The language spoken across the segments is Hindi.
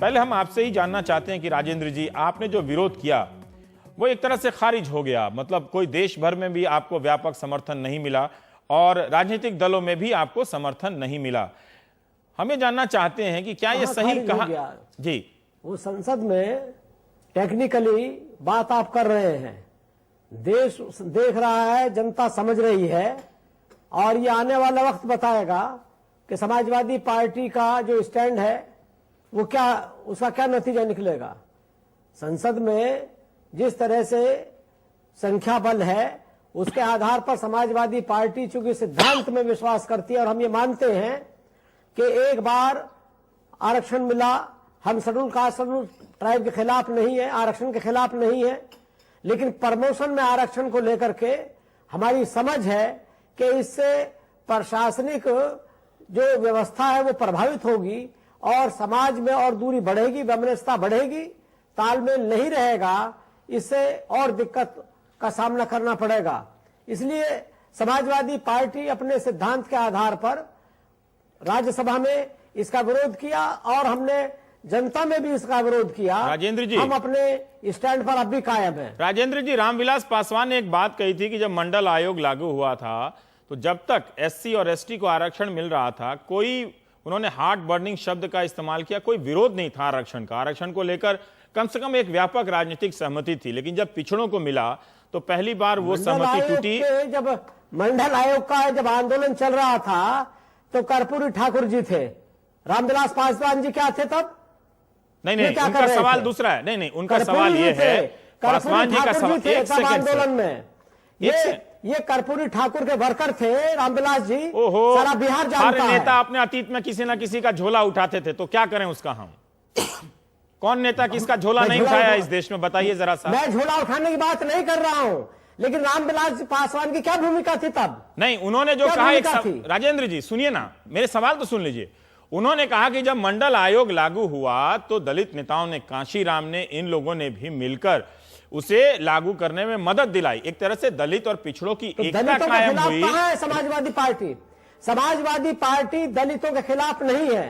पहले हम आपसे ही जानना चाहते हैं कि राजेंद्र जी, आपने जो विरोध किया वो एक तरह से खारिज हो गया, मतलब कोई देश भर में भी आपको व्यापक समर्थन नहीं मिला और राजनीतिक दलों में भी आपको समर्थन नहीं मिला। हम ये जानना चाहते हैं कि क्या ये सही कहा जी? वो संसद में टेक्निकली बात आप कर रहे हैं, देश देख रहा है, जनता समझ रही है और ये आने वाला वक्त बताएगा कि समाजवादी पार्टी का जो स्टैंड है वो क्या, उसका क्या नतीजा निकलेगा। संसद में जिस तरह से संख्या बल है उसके आधार पर समाजवादी पार्टी चूंकि सिद्धांत में विश्वास करती है और हम ये मानते हैं कि एक बार आरक्षण मिला, हम शेड्यूल कास्ट शेड्यूल ट्राइब के खिलाफ नहीं है, आरक्षण के खिलाफ नहीं है, लेकिन प्रमोशन में आरक्षण को लेकर के हमारी समझ है कि इससे प्रशासनिक जो व्यवस्था है वो प्रभावित होगी और समाज में और दूरी बढ़ेगी, वैमनस्यता बढ़ेगी, तालमेल नहीं रहेगा, इससे और दिक्कत का सामना करना पड़ेगा। इसलिए समाजवादी पार्टी अपने सिद्धांत के आधार पर राज्यसभा में इसका विरोध किया और हमने जनता में भी इसका विरोध किया। राजेंद्र जी, हम अपने स्टैंड पर अब भी कायम हैं। राजेंद्र जी, रामविलास पासवान ने एक बात कही थी कि जब मंडल आयोग लागू हुआ था तो जब तक एससी और एसटी को आरक्षण मिल रहा था, कोई, उन्होंने हार्ट बर्निंग शब्द का इस्तेमाल किया, कोई विरोध नहीं था आरक्षण का। आरक्षण को लेकर कम से कम एक व्यापक राजनीतिक सहमति थी, लेकिन जब पिछड़ों को मिला तो पहली बार वो सहमति टूटी। जब मंडल आयोग का जब आंदोलन चल रहा था तो कर्पूरी ठाकुर जी थे, रामविलास पासवान जी क्या थे तब? नहीं, उनका सवाल दूसरा है। नहीं, उनका सवाल ये है, पासवान जी का सवाल, एक सेकंड आंदोलन में ये कर्पूरी ठाकुर के वर्कर थे, रामविलास जी। ओहो, सारा बिहार जानता है। नेता अपने अतीत में किसी ना किसी का झोला उठाते थे, तो क्या करें उसका हम? कौन नेता किसका झोला नहीं उठाया इस देश में, बताइए जरा सा। मैं झोला उठाने की बात नहीं कर रहा हूं, लेकिन रामविलास पासवान की क्या भूमिका थी तब? नहीं, उन्होंने जो कहा, राजेंद्र जी सुनिए ना, मेरे सवाल तो सुन लीजिए। उन्होंने कहा कि जब मंडल आयोग लागू हुआ तो दलित नेताओं ने, कांशीराम ने, इन लोगों ने भी मिलकर उसे लागू करने में मदद दिलाई। एक तरह से दलित और पिछड़ों की एकता कायम हुई। कहां है समाजवादी पार्टी? समाजवादी पार्टी दलितों के खिलाफ नहीं है,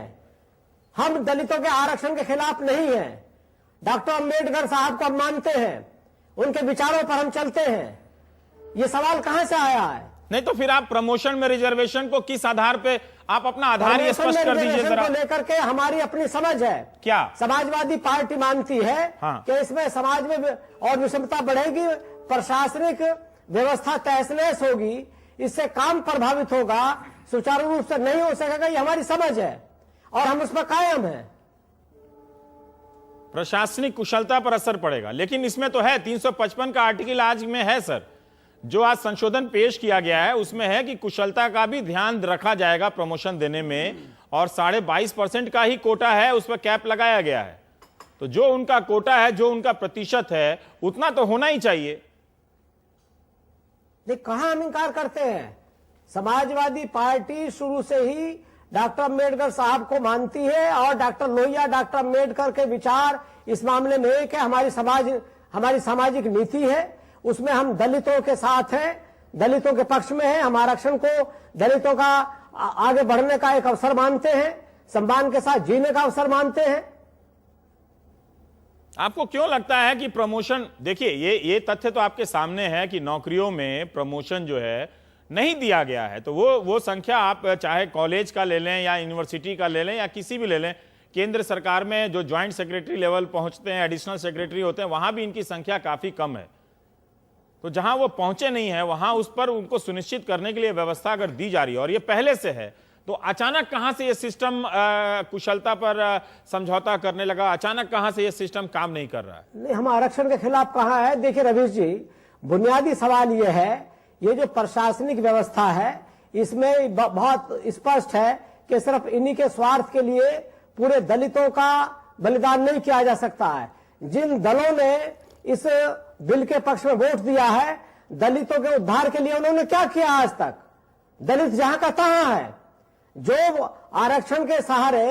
हम दलितों के आरक्षण के खिलाफ नहीं है। डॉक्टर अंबेडकर साहब को हम मानते हैं, उनके विचारों पर हम चलते हैं। ये सवाल कहां से आया है? नहीं तो फिर आप प्रमोशन में रिजर्वेशन को किस आधार पे, आप अपना आधार ही स्पष्ट कर दीजिए जरा। लेकर के हमारी अपनी समझ है। क्या समाजवादी पार्टी मानती है कि इसमें समाज में और विषमता बढ़ेगी, प्रशासनिक व्यवस्था तहस नहस होगी, इससे काम प्रभावित होगा, सुचारू रूप से नहीं हो सकेगा, ये हमारी समझ है और हम उस पर कायम हैं। प्रशासनिक कुशलता पर असर पड़ेगा, लेकिन इसमें तो है 355 का आर्टिकल आज में है सर, जो आज संशोधन पेश किया गया है उसमें है कि कुशलता का भी ध्यान रखा जाएगा प्रमोशन देने में, और 22.5% का ही कोटा है, उस पर कैप लगाया गया है। तो जो उनका कोटा है, जो उनका प्रतिशत है, उतना तो होना ही चाहिए। कहां हम इंकार करते हैं? समाजवादी पार्टी शुरू से ही डॉक्टर अम्बेडकर साहब को मानती है और डॉक्टर लोहिया, डॉक्टर अम्बेडकर के विचार इस मामले में एक है, हमारी सामाजिक नीति है, उसमें हम दलितों के साथ हैं, दलितों के पक्ष में हैं। हम आरक्षण को दलितों का आगे बढ़ने का एक अवसर मानते हैं, सम्मान के साथ जीने का अवसर मानते हैं। आपको क्यों लगता है कि प्रमोशन, देखिए ये तथ्य तो आपके सामने है कि नौकरियों में प्रमोशन जो है नहीं दिया गया है, तो वो संख्या आप चाहे कॉलेज का ले लें या यूनिवर्सिटी का ले लें या किसी भी ले लें, केंद्र सरकार में जो ज्वाइंट सेक्रेटरी लेवल पहुंचते हैं, एडिशनल सेक्रेटरी होते हैं, वहां भी इनकी संख्या काफी कम है। तो जहां वो पहुंचे नहीं है वहां उस पर उनको सुनिश्चित करने के लिए व्यवस्था अगर दी जा रही है और ये पहले से है, तो अचानक कहां से ये सिस्टम कुशलता पर समझौता करने लगा? अचानक कहां से ये सिस्टम काम नहीं कर रहा है? नहीं, हम आरक्षण के खिलाफ कहां है? देखिए रवीश जी, बुनियादी सवाल ये है, ये जो प्रशासनिक व्यवस्था है इसमें बहुत स्पष्ट है कि सिर्फ इन्हीं के स्वार्थ के लिए पूरे दलितों का बलिदान नहीं किया जा सकता है। जिन दलों ने इस बिल के पक्ष में वोट दिया है, दलितों के उद्धार के लिए उन्होंने क्या किया आज तक? दलित जहां का तहां है, जो आरक्षण के सहारे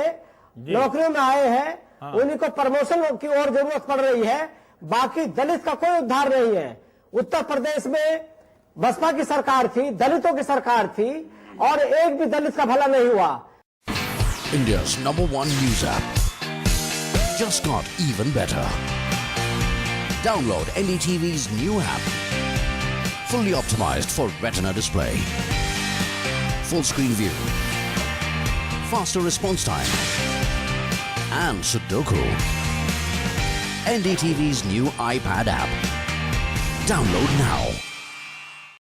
नौकरियों में आए हैं उन्हीं को प्रमोशन की और जरूरत पड़ रही है, बाकी दलित का कोई उद्धार नहीं है। उत्तर प्रदेश में बसपा की सरकार थी, दलितों की सरकार थी और एक भी दलित का भला नहीं हुआ। India's #1 news app. just got even better. Download NDTV's new app. Fully optimized for Retina display. Full screen view. Faster response time. And Sudoku. NDTV's new iPad app. Download now.